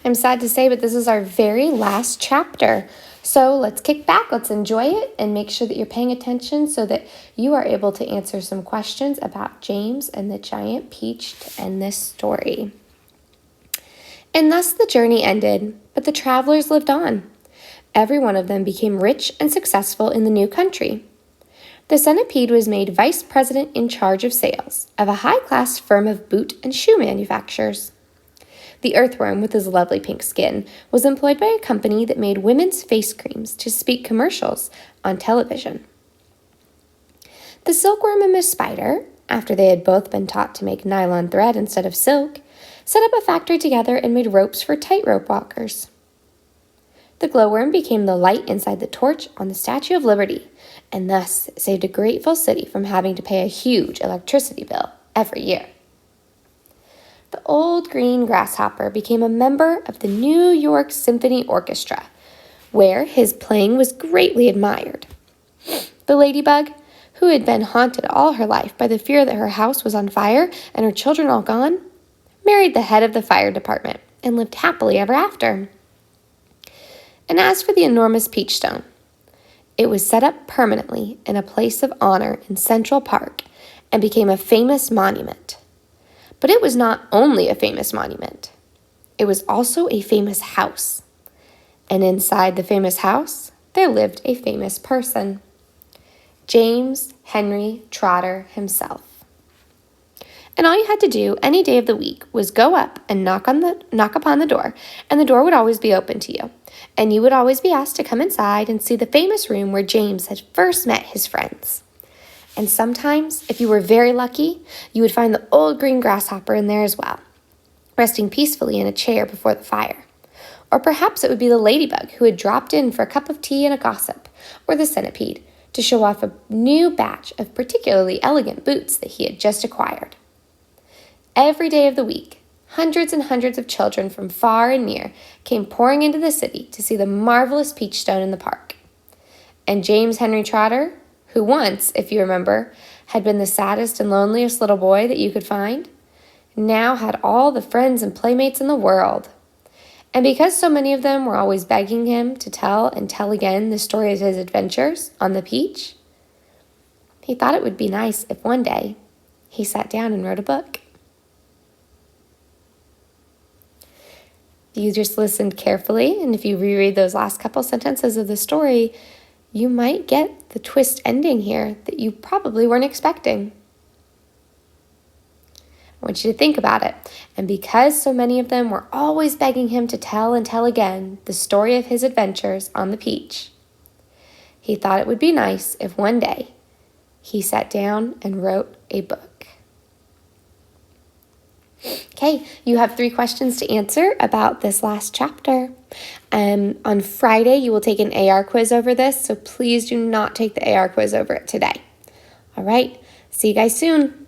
I'm sad to say, but this is our very last chapter. So let's kick back, let's enjoy it, and make sure that you're paying attention so that you are able to answer some questions about James and the giant peach to end this story. And thus the journey ended, but the travelers lived on. Every one of them became rich and successful in the new country. The centipede was made vice president in charge of sales of a high-class firm of boot and shoe manufacturers. The earthworm, with his lovely pink skin, was employed by a company that made women's face creams to speak commercials on television. The silkworm and Miss Spider, after they had both been taught to make nylon thread instead of silk, set up a factory together and made ropes for tightrope walkers. The glowworm became the light inside the torch on the Statue of Liberty, and thus saved a grateful city from having to pay a huge electricity bill every year. The old green grasshopper became a member of the New York Symphony Orchestra, where his playing was greatly admired. The ladybug, who had been haunted all her life by the fear that her house was on fire and her children all gone, married the head of the fire department and lived happily ever after. And as for the enormous peach stone, it was set up permanently in a place of honor in Central Park and became a famous monument. But it was not only a famous monument. It was also a famous house. And inside the famous house, there lived a famous person. James Henry Trotter himself. And all you had to do any day of the week was go up and knock upon the door, and the door would always be open to you. And you would always be asked to come inside and see the famous room where James had first met his friends. And sometimes, if you were very lucky, you would find the old green grasshopper in there as well, resting peacefully in a chair before the fire. Or perhaps it would be the ladybug who had dropped in for a cup of tea and a gossip, or the centipede to show off a new batch of particularly elegant boots that he had just acquired. Every day of the week, hundreds and hundreds of children from far and near came pouring into the city to see the marvelous peach stone in the park. And James Henry Trotter, who once, if you remember, had been the saddest and loneliest little boy that you could find, now had all the friends and playmates in the world. And because so many of them were always begging him to tell and tell again the story of his adventures on the peach, he thought it would be nice if one day he sat down and wrote a book. You just listened carefully, and if you reread those last couple sentences of the story, you might get the twist ending here that you probably weren't expecting. I want you to think about it. And because so many of them were always begging him to tell and tell again the story of his adventures on the peach, he thought it would be nice if one day he sat down and wrote a book. Okay, you have 3 questions to answer about this last chapter. On Friday, you will take an AR quiz over this, so please do not take the AR quiz over it today. All right, see you guys soon.